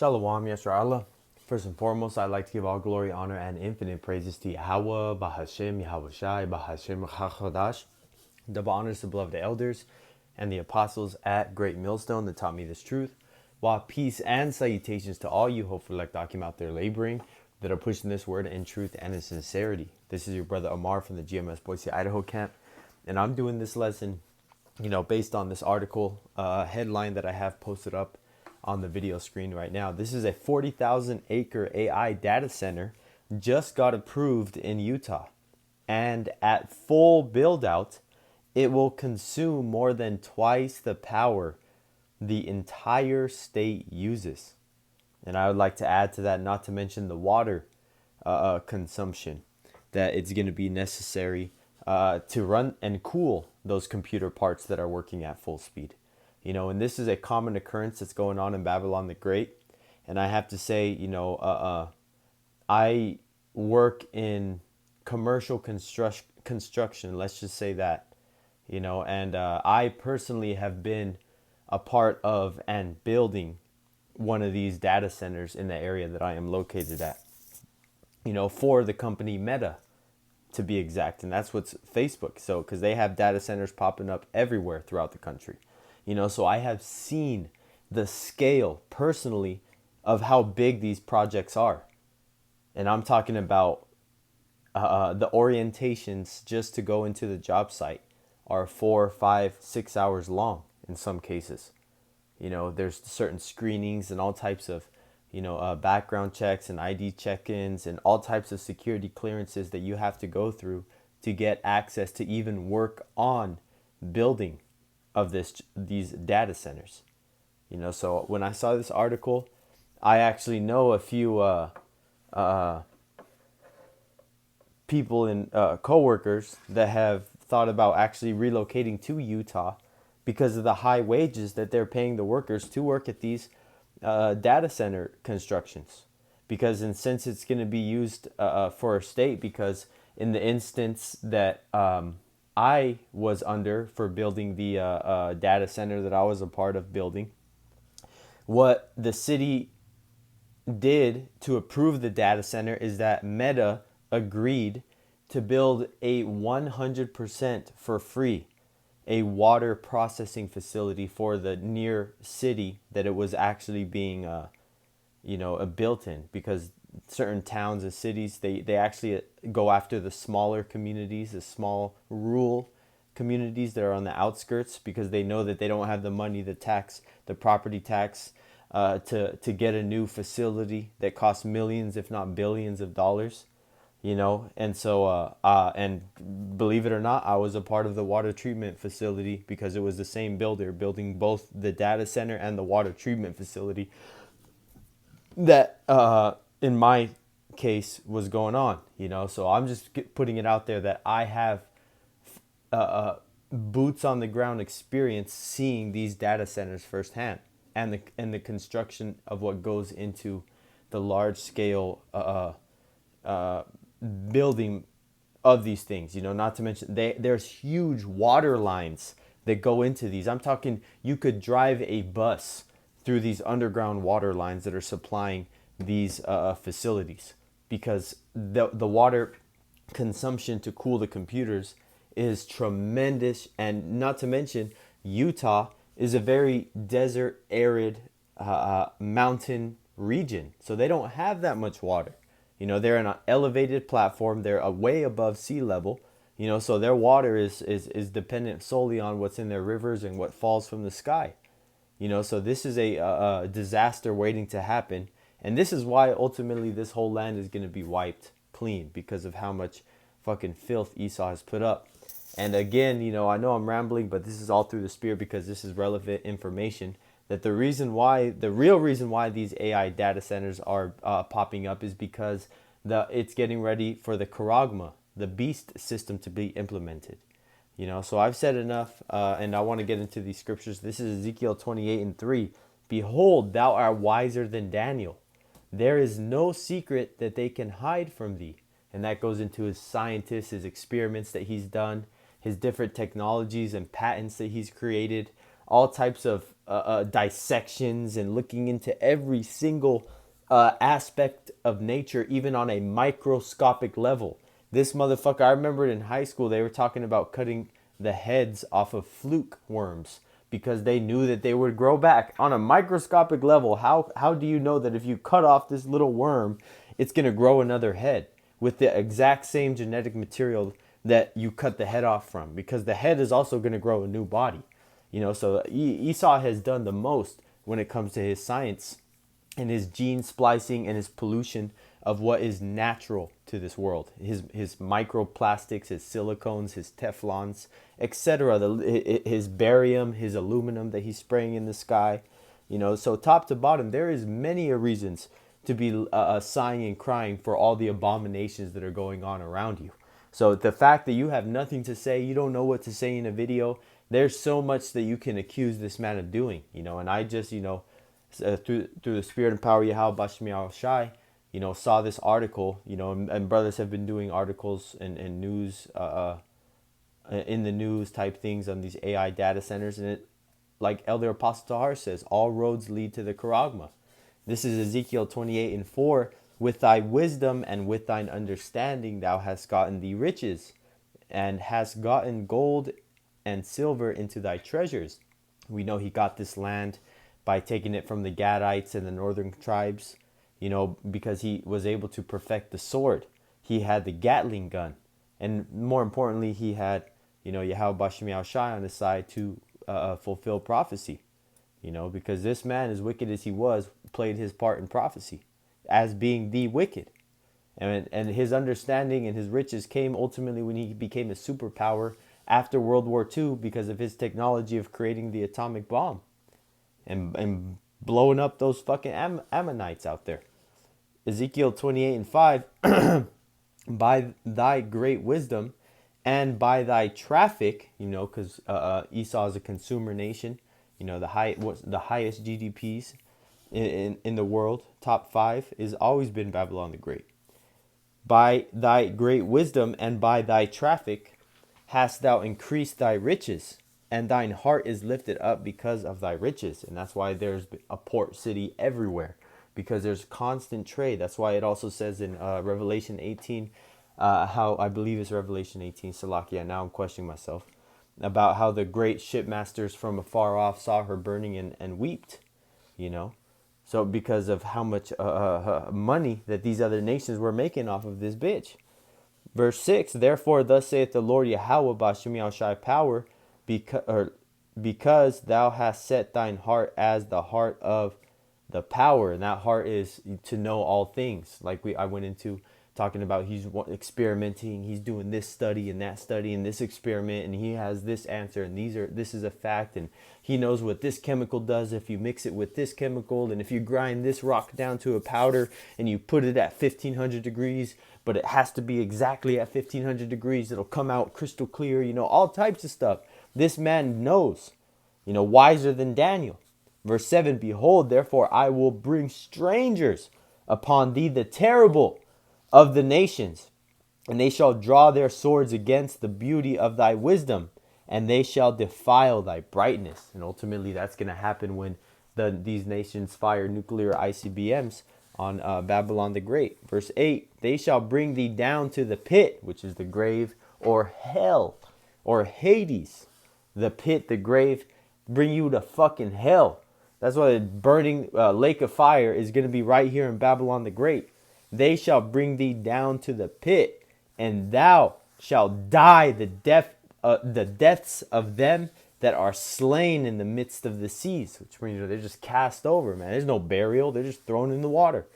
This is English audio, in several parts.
Shalom, Yasser. First and foremost, I'd like to give all glory, honor, and infinite praises to Yahweh, Bahashem, Yahweh Shai, Bahashem, Chachadash. Double honors to beloved elders and the apostles at Great Millstone that taught me this truth. While peace and salutations to all you hopeful elect Akim out there laboring that are pushing this word in truth and in sincerity. This is your brother Amar from the GMS Boise, Idaho camp. And I'm doing this lesson, based on this article headline that I have posted up on the video screen right now. This is a 40,000 acre AI data center just got approved in Utah. And at full build out, it will consume more than twice the power the entire state uses. And I would like to add to that, not to mention the water consumption that it's going to be necessary to run and cool those computer parts that are working at full speed. And this is a common occurrence that's going on in Babylon the Great. And I have to say, I work in commercial construction, let's just say that, and I personally have been a part of and building one of these data centers in the area that I am located at, for the company Meta, to be exact. And that's what's Facebook. So, because they have data centers popping up everywhere throughout the country. So I have seen the scale personally of how big these projects are. And I'm talking about the orientations just to go into the job site are 4, 5, 6 hours long in some cases. There's certain screenings and all types of, background checks and ID check-ins and all types of security clearances that you have to go through to get access to even work on building of these data centers. So when I saw this article, I actually know a few people and coworkers that have thought about actually relocating to Utah because of the high wages that they're paying the workers to work at these data center constructions. Because since it's going to be used for a state, because in the instance that I was under for building the data center that I was a part of building, what the city did to approve the data center is that Meta agreed to build a 100% for free a water processing facility for the near city that it was actually being built in, because certain towns and cities, they actually go after the smaller communities, the small rural communities that are on the outskirts, because they know that they don't have the money, the property tax to get a new facility that costs millions if not billions of dollars. And so and believe it or not, I was a part of the water treatment facility, because it was the same builder building both the data center and the water treatment facility that in my case was going on. So I'm just putting it out there that I have boots on the ground experience seeing these data centers firsthand, and the construction of what goes into the large scale building of these things. Not to mention there's huge water lines that go into these. I'm talking, you could drive a bus through these underground water lines that are supplying these facilities, because the water consumption to cool the computers is tremendous. And not to mention, Utah is a very desert, arid mountain region, so they don't have that much water. They're in an elevated platform. They're way above sea level. So their water is dependent solely on what's in their rivers and what falls from the sky. So this is a disaster waiting to happen. And this is why ultimately this whole land is going to be wiped clean, because of how much fucking filth Esau has put up. And again, I know I'm rambling, but this is all through the spirit, because this is relevant information. That the real reason why these AI data centers are popping up is because it's getting ready for the Charagma, the beast system, to be implemented. So I've said enough, and I want to get into these scriptures. This is Ezekiel 28:3. Behold, thou art wiser than Daniel. There is no secret that they can hide from thee. And that goes into his scientists, his experiments that he's done, his different technologies and patents that he's created all types of dissections and looking into every single aspect of nature, even on a microscopic level. This motherfucker, I remember in high school, they were talking about cutting the heads off of fluke worms because they knew that they would grow back on a microscopic level. How do you know that if you cut off this little worm, it's going to grow another head with the exact same genetic material that you cut the head off from? Because the head is also going to grow a new body. So Esau has done the most when it comes to his science and his gene splicing and his pollution of what is natural to this world. His microplastics, his silicones, his Teflons, etc. His barium, his aluminum that he's spraying in the sky. So top to bottom, there is many reasons to be sighing and crying for all the abominations that are going on around you. So the fact that you have nothing to say, you don't know what to say in a video, there's so much that you can accuse this man of doing, and I just, through the spirit and power of Yahweh Bashmi Shai, saw this article, and brothers have been doing articles and news, in the news type things on these AI data centers. And it, like Elder Apostle Tahar says, all roads lead to the Charagma. This is Ezekiel 28:4. With thy wisdom and with thine understanding thou hast gotten thee riches, and hast gotten gold and silver into thy treasures. We know he got this land by taking it from the Gadites and the northern tribes, because he was able to perfect the sword. He had the Gatling gun. And more importantly, he had, Yahweh Bashmi Shai on his side to fulfill prophecy. Because this man, as wicked as he was, played his part in prophecy as being the wicked. And his understanding and his riches came ultimately when he became a superpower after World War II because of his technology of creating the atomic bomb and blowing up those fucking Ammonites out there. Ezekiel 28:5, by thy great wisdom and by thy traffic, because Esau is a consumer nation, the highest GDPs in the world, top 5, is always been Babylon the Great. By thy great wisdom and by thy traffic hast thou increased thy riches, and thine heart is lifted up because of thy riches. And that's why there's a port city everywhere, because there's constant trade. That's why it also says in Revelation 18, how I believe it's Revelation 18, Salakia, now I'm questioning myself, about how the great shipmasters from afar off saw her burning and wept, So because of how much money that these other nations were making off of this bitch. Verse 6, therefore thus saith the Lord Yahweh Bashmi Shai power, because thou hast set thine heart as the heart of the power. And that heart is to know all things. Like I went into talking about, he's experimenting, he's doing this study and this experiment, and he has this answer, and this is a fact, and he knows what this chemical does if you mix it with this chemical, and if you grind this rock down to a powder and you put it at 1500 degrees, but it has to be exactly at 1500 degrees, it'll come out crystal clear, all types of stuff. This man knows, wiser than Daniel. Verse 7, behold, therefore I will bring strangers upon thee, the terrible of the nations, and they shall draw their swords against the beauty of thy wisdom, and they shall defile thy brightness. And ultimately that's going to happen when these nations fire nuclear ICBMs on Babylon the Great. Verse 8, they shall bring thee down to the pit, which is the grave, or hell, or Hades. The pit, the grave, bring you to fucking hell. That's why the burning lake of fire is going to be right here in Babylon the Great. They shall bring thee down to the pit, and thou shalt die the deaths of them that are slain in the midst of the seas. Which means they're just cast over, man. There's no burial. They're just thrown in the water.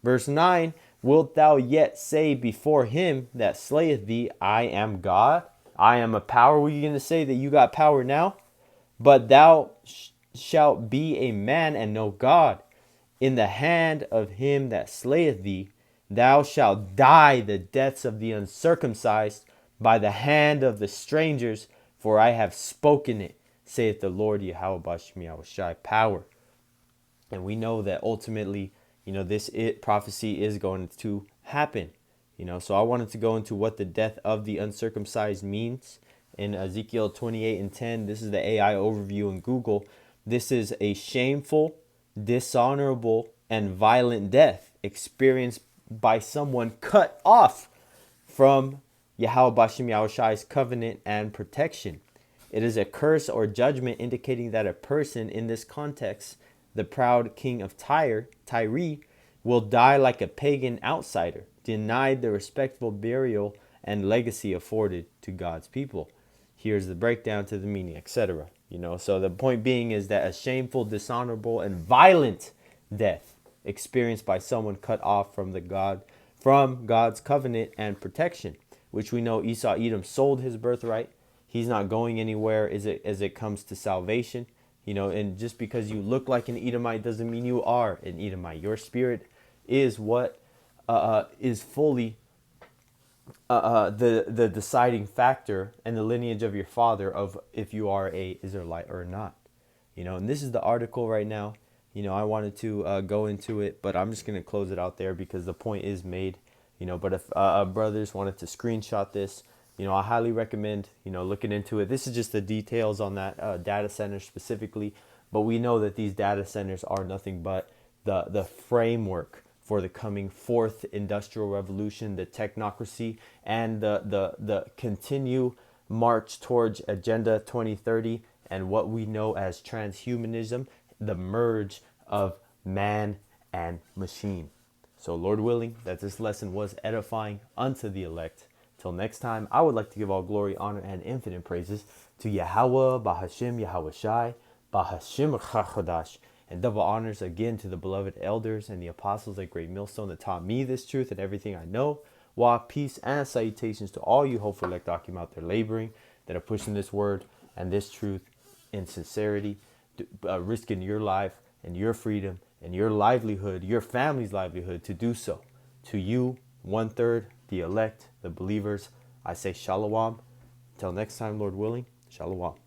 Verse 9, wilt thou yet say before him that slayeth thee, I am God? I am a power. Were you going to say that you got power now? But thou shalt be a man and no God. In the hand of him that slayeth thee, thou shalt die the deaths of the uncircumcised by the hand of the strangers, for I have spoken it, saith the Lord Yahweh Bashmi Shai power. And we know that ultimately, this prophecy is going to happen. So I wanted to go into what the death of the uncircumcised means, in Ezekiel 28:10. This is the AI overview in Google. This is a shameful, dishonorable, and violent death experienced by someone cut off from Yahweh Bashim Yahushai's covenant and protection. It is a curse or judgment indicating that a person in this context, the proud king of Tyre, will die like a pagan outsider, denied the respectful burial and legacy afforded to God's people. Here's the breakdown to the meaning, etc. So the point being is that a shameful, dishonorable, and violent death experienced by someone cut off from God's covenant and protection, which we know Esau Edom sold his birthright. He's not going anywhere as it comes to salvation. And just because you look like an Edomite doesn't mean you are an Edomite. Your spirit is what is fully the deciding factor and the lineage of your father of if you are a Israelite or not. And this is the article right now. I wanted to go into it, but I'm just going to close it out there because the point is made. But if brothers wanted to screenshot this, I highly recommend, looking into it. This is just the details on that data center specifically. But we know that these data centers are nothing but the framework for the coming fourth industrial revolution, the technocracy, and the continue march towards Agenda 2030 and what we know as transhumanism, the merge of man and machine. So Lord willing, that this lesson was edifying unto the elect. Till next time, I would like to give all glory, honor, and infinite praises to Yahweh, Bahashim, Yahweh Shai, Bahashim Chachodash, and double honors again to the beloved elders and the apostles at Great Millstone that taught me this truth and everything I know. Wa, peace and salutations to all you hopeful elect Akim out there laboring that are pushing this word and this truth in sincerity, risking your life and your freedom and your livelihood, your family's livelihood to do so. To you, 1/3, the elect, the believers, I say shalom. Until next time, Lord willing, shalom.